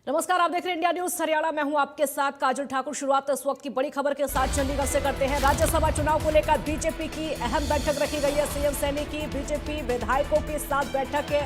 नमस्कार, आप देख रहे हैं इंडिया न्यूज हरियाणा। मैं हूं आपके साथ काजल ठाकुर। शुरुआत इस वक्त की बड़ी खबर के साथ चंडीगढ़ से करते हैं। राज्यसभा चुनाव को लेकर बीजेपी की अहम बैठक रखी गई है। सीएम सैनी की बीजेपी विधायकों के साथ बैठक है।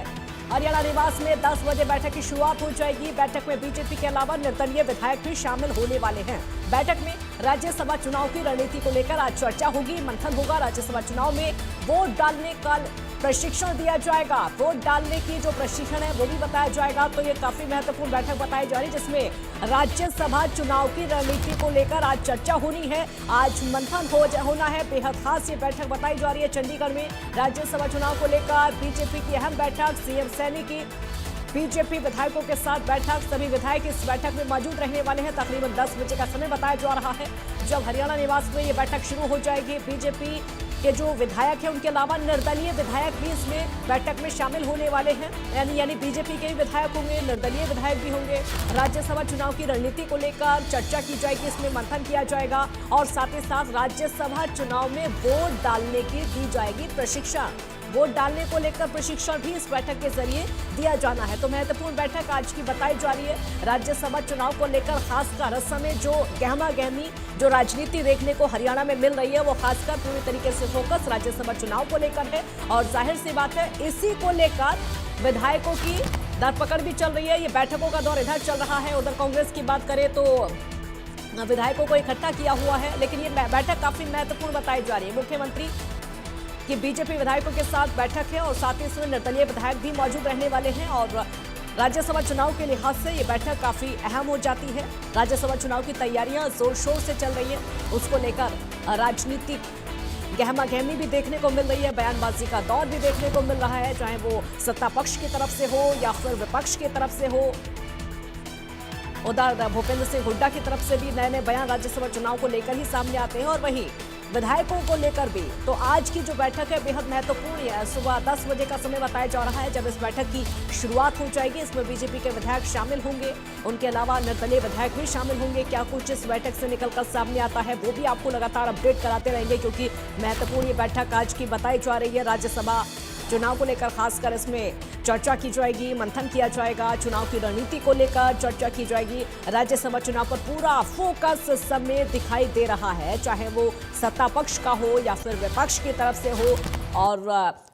हरियाणा निवास में 10 बजे बैठक की शुरुआत हो जाएगी। बैठक में बीजेपी के अलावा निर्दलीय विधायक भी शामिल होने वाले हैं। बैठक में राज्यसभा चुनाव की रणनीति को लेकर आज चर्चा होगी, मंथन होगा। राज्यसभा चुनाव में वोट डालने का प्रशिक्षण दिया जाएगा। वोट डालने की जो प्रशिक्षण है वो भी बताया जाएगा। तो ये काफी महत्वपूर्ण बैठक बताई जा रही है, जिसमें राज्यसभा चुनाव की रणनीति को लेकर आज चर्चा होनी है। आज मंथन होना है। बेहद खास ये बैठक बताई जा रही है चंडीगढ़ में। राज्यसभा चुनाव को लेकर बीजेपी की अहम बैठक, सीएम सैनी की बीजेपी विधायकों के साथ बैठक। सभी विधायक इस बैठक में मौजूद रहने वाले हैं। तकरीबन 10 बजे का समय बताया जा रहा है जब हरियाणा निवास में ये बैठक शुरू हो जाएगी। बीजेपी के जो विधायक हैं उनके अलावा निर्दलीय विधायक भी इसमें बैठक में शामिल होने वाले हैं। यानी बीजेपी के भी विधायक होंगे, निर्दलीय विधायक भी होंगे। राज्यसभा चुनाव की रणनीति को लेकर चर्चा की जाएगी, इसमें मंथन किया जाएगा और साथ ही साथ राज्यसभा चुनाव में वोट डालने की दी जाएगी प्रशिक्षण। वोट डालने को लेकर प्रशिक्षण भी इस बैठक के जरिए दिया जाना है। तो महत्वपूर्ण बैठक आज की बताई जा रही है। राज्यसभा चुनाव को लेकर खासकर इस समय जो गहमा गहमी जो राजनीति देखने को हरियाणा में मिल रही है वो खासकर पूरी तरीके से फोकस राज्यसभा चुनाव को लेकर है। और जाहिर सी बात है, इसी को लेकर विधायकों की धरपकड़ भी चल रही है। ये बैठकों का दौर इधर चल रहा है। उधर कांग्रेस की बात करें तो विधायकों को इकट्ठा किया हुआ है, लेकिन ये बैठक काफी महत्वपूर्ण बताई जा रही है। मुख्यमंत्री कि बीजेपी विधायकों के साथ बैठक है और साथ ही इसमें निर्दलीय विधायक भी मौजूद रहने वाले हैं। और राज्यसभा चुनाव के लिहाज से ये बैठक काफी अहम हो जाती है। राज्यसभा चुनाव की तैयारियां जोर शोर से चल रही है। उसको लेकर राजनीतिक गहमा गहमी भी देखने को मिल रही है। बयानबाजी का दौर भी देखने को मिल रहा है, चाहे वो सत्ता पक्ष की तरफ से हो या फिर विपक्ष की तरफ से हो। उधर भूपेंद्र सिंह हुड्डा की तरफ से भी नए नए बयान राज्यसभा चुनाव को लेकर ही सामने आते हैं और वहीं विधायकों को लेकर भी। तो आज की जो बैठक है बेहद महत्वपूर्ण है। सुबह 10 बजे का समय बताया जा रहा है जब इस बैठक की शुरुआत हो जाएगी। इसमें बीजेपी के विधायक शामिल होंगे, उनके अलावा निर्दलीय विधायक भी शामिल होंगे। क्या कुछ इस बैठक से निकलकर सामने आता है वो भी आपको लगातार अपडेट कराते रहेंगे, क्योंकि महत्वपूर्ण ये बैठक आज की बताई जा रही है। राज्यसभा चुनाव को लेकर खासकर इसमें चर्चा की जाएगी, मंथन किया जाएगा। चुनाव की रणनीति को लेकर चर्चा की जाएगी। राज्यसभा चुनाव पर पूरा फोकस इस समय दिखाई दे रहा है, चाहे वो सत्ता पक्ष का हो या फिर विपक्ष की तरफ से हो। और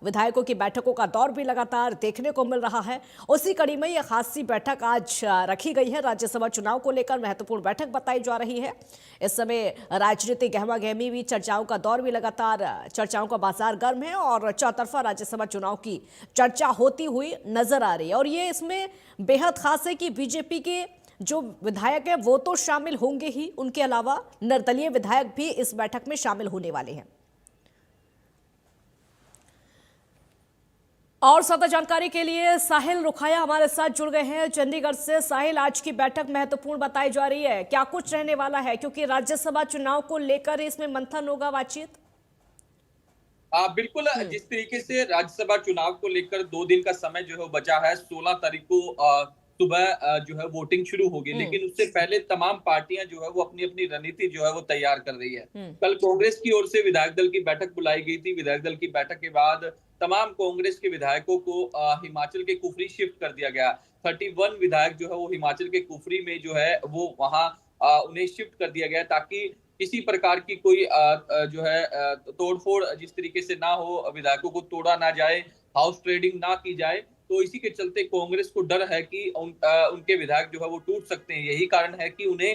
विधायकों की बैठकों का दौर भी लगातार देखने को मिल रहा है। उसी कड़ी में यह खासी बैठक आज रखी गई है। राज्यसभा चुनाव को लेकर महत्वपूर्ण बैठक बताई जा रही है। इस समय राजनीतिक गहमा गहमी भी, चर्चाओं का दौर भी लगातार, चर्चाओं का बाजार गर्म है और चौतरफा राज्यसभा चुनाव की चर्चा होती हुई नजर आ रही है। और ये इसमें बेहद खास है कि बीजेपी के जो विधायक हैं वो तो शामिल होंगे ही, उनके अलावा निर्दलीय विधायक भी इस बैठक में शामिल होने वाले हैं। और ज्यादा जानकारी के लिए साहिल रुखाया हमारे साथ जुड़ गए हैं चंडीगढ़ से। साहिल, आज की बैठक महत्वपूर्ण बताई जा रही है, क्या कुछ रहने वाला है? क्योंकि राज्यसभा चुनाव को लेकर इसमें मंथन होगा, बातचीत। बिल्कुल, जिस तरीके से राज्यसभा चुनाव को लेकर 2 दिन का समय जो है वो बचा है। 16 तारीख को सुबह जो है वोटिंग शुरू होगी, लेकिन उससे पहले तमाम पार्टियां जो है वो अपनी अपनी रणनीति जो है वो तैयार कर रही है। कल कांग्रेस की ओर से विधायक दल की बैठक बुलाई गई थी। विधायक दल की बैठक के बाद तमाम कांग्रेस के विधायकों को हिमाचल के कुफरी शिफ्ट कर दिया गया। 31 विधायक जो है वो हिमाचल के कुफरी में जो है वो वहां उन्हें शिफ्ट कर दिया गया, ताकि किसी प्रकार की कोई जो है तोड़फोड़ जिस तरीके से ना हो, विधायकों को तोड़ा ना जाए, हाउस ट्रेडिंग ना की जाए। तो इसी के चलते कांग्रेस को डर है कि उनके विधायक जो है वो टूट सकते हैं। यही कारण है कि उन्हें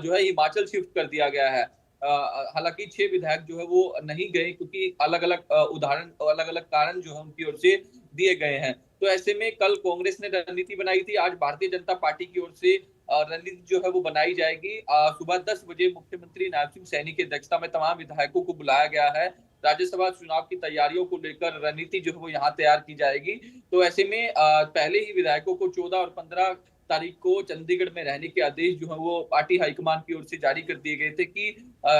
जो है हिमाचल शिफ्ट कर दिया गया है। हालांकि 6 विधायक जो है वो नहीं गए, क्योंकि अलग अलग कारण जो है उनकी ओर से दिए गए हैं। तो ऐसे में कल कांग्रेस ने रणनीति बनाई थी, आज भारतीय जनता पार्टी की ओर से रणनीति जो है वो बनाई जाएगी। सुबह 10 बजे मुख्यमंत्री नायब सिंह सैनी की अध्यक्षता में तमाम विधायकों को बुलाया गया है। राज्यसभा चुनाव की तैयारियों को लेकर रणनीति जो है वो यहाँ तैयार की जाएगी। तो ऐसे में पहले ही विधायकों को 14 और 15 तारीख को चंडीगढ़ में रहने के आदेश जो है वो पार्टी हाईकमान की ओर से जारी कर दिए गए थे कि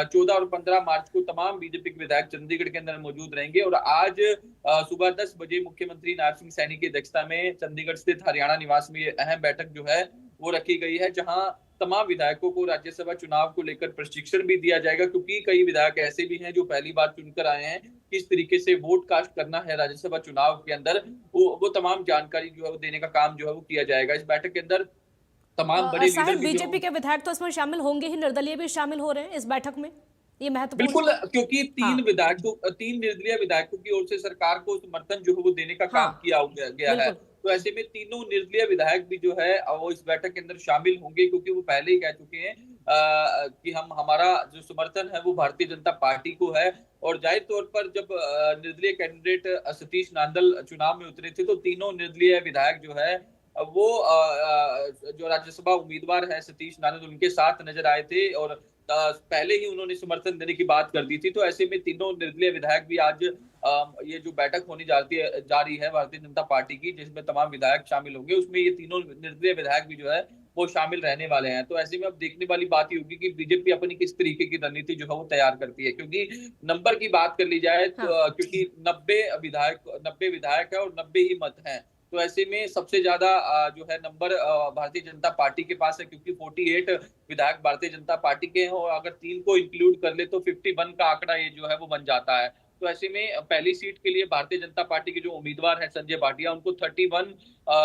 14 और 15 मार्च को तमाम बीजेपी के विधायक चंडीगढ़ के अंदर मौजूद रहेंगे। और आज सुबह 10 बजे मुख्यमंत्री नायब सिंह सैनी की अध्यक्षता में चंडीगढ़ स्थित हरियाणा निवास में ये अहम बैठक जो है वो रखी गई है, जहां तमाम विधायकों को राज्यसभा चुनाव को लेकर प्रशिक्षण भी दिया जाएगा। क्योंकि कई विधायक ऐसे भी हैं जो पहली बार चुनकर आए हैं, किस तरीके से वोट कास्ट करना है राज्यसभा चुनाव के अंदर, वो तमाम जानकारी जो है वो देने का काम जो है वो किया जाएगा। इस बैठक के अंदर तमाम बड़े लीडर साहिल, भी जो बीजेपी के विधायक तो इसमें शामिल होंगे ही, निर्दलीय भी शामिल हो रहे हैं इस बैठक में, ये महत्वपूर्ण बिल्कुल, क्योंकि हाँ तीन निर्दलीय विधायकों की ओर से सरकार को समर्थन जो है वो देने का काम हाँ किया गया है। बिल्कुल। तो ऐसे में तीनों निर्दलीय विधायक भी जो है वो इस बैठक के अंदर शामिल होंगे, क्योंकि वो पहले ही कह चुके हैं कि हमारा जो समर्थन है वो भारतीय जनता पार्टी को है। और जाहिर तौर पर जब निर्दलीय कैंडिडेट सतीश नांदल चुनाव में उतरे थे, तो तीनों निर्दलीय विधायक जो है वो जो राज्यसभा उम्मीदवार है सतीश नांदल, उनके साथ नजर आए थे और पहले ही उन्होंने समर्थन देने की बात कर दी थी। तो ऐसे में तीनों निर्दलीय विधायक भी आज ये जो बैठक होने जा रही है भारतीय जनता पार्टी की, जिसमें तमाम विधायक शामिल होंगे, उसमें ये तीनों निर्दलीय विधायक भी जो है वो शामिल रहने वाले हैं। तो ऐसे में अब देखने वाली बात ये होगी कि बीजेपी अपनी किस तरीके की रणनीति जो है वो तैयार करती है, क्योंकि नंबर की बात कर ली जाए तो हाँ क्योंकि 90 विधायक है और 90 ही मत हैं। तो ऐसे में सबसे ज्यादा जो है नंबर भारतीय जनता पार्टी के पास है, क्योंकि 48 विधायक भारतीय जनता पार्टी के हैं और अगर 3 को इंक्लूड कर ले तो 51 का आंकड़ा ये जो है वो बन जाता है। तो ऐसे में पहली सीट के लिए भारतीय जनता पार्टी के जो उम्मीदवार हैं संजय भाटिया, उनको 31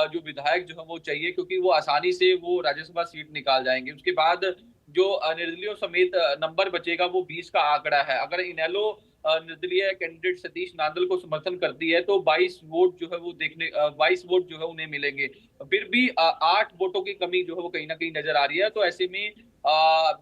जो विधायक जो है वो चाहिए, क्योंकि वो आसानी से वो राज्यसभा सीट निकाल जाएंगे। उसके बाद जो निर्दलीयों समेत नंबर बचेगा वो 20 का आंकड़ा है। अगर इनेलो निर्दलीय कैंडिडेट सतीश नांदल को समर्थन करती है तो 22 वोट जो है वो 22 वोट जो है उन्हें मिलेंगे। फिर भी 8 वोटों की कमी जो है वो कहीं ना कहीं नजर आ रही है। तो ऐसे में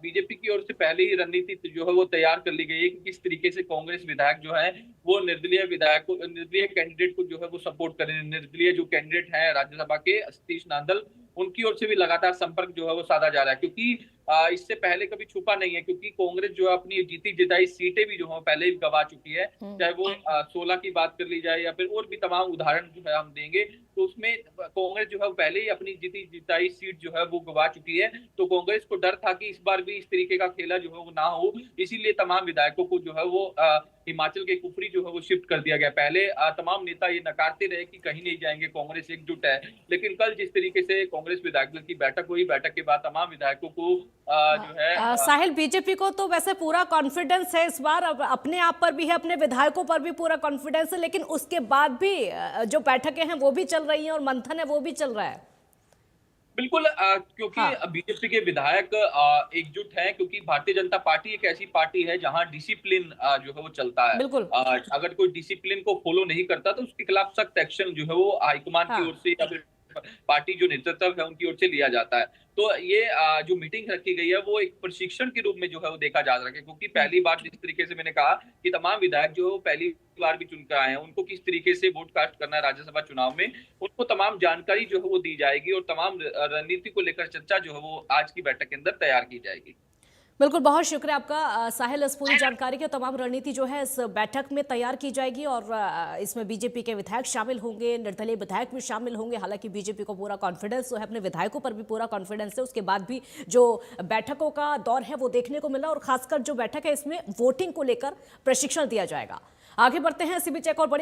बीजेपी की ओर से पहले ही रणनीति जो है वो तैयार कर ली गई है कि किस तरीके से कांग्रेस विधायक जो है वो निर्दलीय कैंडिडेट को जो है वो सपोर्ट करें। निर्दलीय जो कैंडिडेट है राज्यसभा के सतीश नांदल, उनकी ओर से भी लगातार संपर्क जो है वो साधा जा रहा है, क्योंकि इससे पहले कभी छुपा नहीं है, क्योंकि कांग्रेस जो है अपनी जीती जिताई सीटें भी जो है पहले ही गवा चुकी है। चाहे वो 16 की बात कर ली जाए या फिर और भी तमाम उदाहरण जो है हम देंगे, तो उसमें कांग्रेस जो है पहले ही अपनी जीती जिताई सीट जो है वो गवा चुकी है। तो कांग्रेस को डर था कि इस बार भी इस तरीके का खेला जो है वो ना हो, इसीलिए तमाम विधायकों को जो है वो हिमाचल के कुफरी जो है वो शिफ्ट कर दिया गया। पहले तमाम नेता ये नकारते रहे कि कहीं नहीं जाएंगे, कांग्रेस एकजुट है, लेकिन कल जिस तरीके से कांग्रेस विधायक दल की बैठक हुई, बैठक के बाद तमाम विधायकों को जो है साहिल, बीजेपी को तो वैसे पूरा कॉन्फिडेंस है इस बार, अब अपने आप पर भी है, अपने विधायकों पर भी पूरा कॉन्फिडेंस है, लेकिन उसके बाद भी जो बैठकें हैं वो भी चल रही हैं और मंथन है वो भी चल रहा है। बिल्कुल, क्योंकि हाँ बीजेपी के विधायक एकजुट हैं, क्योंकि भारतीय जनता पार्टी एक ऐसी पार्टी है जहां डिसिप्लिन जो है वो चलता है। बिल्कुल। अगर कोई डिसिप्लिन को फॉलो नहीं करता तो उसके खिलाफ सख्त एक्शन जो है वो हाईकमान की हाँ ओर से या फिर पार्टी जो नेतृत्व है उनकी ओर से लिया जाता है। तो ये जो मीटिंग रखी गई है वो एक प्रशिक्षण के रूप में जो है वो देखा जा रहा है, क्योंकि पहली बार जिस तरीके से मैंने कहा कि तमाम विधायक जो है वो पहली बार भी चुनकर आए हैं, उनको किस तरीके से वोट कास्ट करना है राज्यसभा चुनाव में, उनको तमाम जानकारी जो है वो दी जाएगी और तमाम रणनीति को लेकर चर्चा जो है वो आज की बैठक के अंदर तैयार की जाएगी। बिल्कुल, बहुत शुक्रिया आपका साहिल, इस पूरी जानकारी के। तमाम रणनीति जो है इस बैठक में तैयार की जाएगी और इसमें बीजेपी के विधायक शामिल होंगे, निर्दलीय विधायक भी शामिल होंगे। हालांकि बीजेपी को पूरा कॉन्फिडेंस जो है, अपने विधायकों पर भी पूरा कॉन्फिडेंस है। उसके बाद भी जो बैठकों का दौर है वो देखने को मिला और खासकर जो बैठक है इसमें वोटिंग को लेकर प्रशिक्षण दिया जाएगा। आगे बढ़ते हैं, इसी बीच एक और बड़ी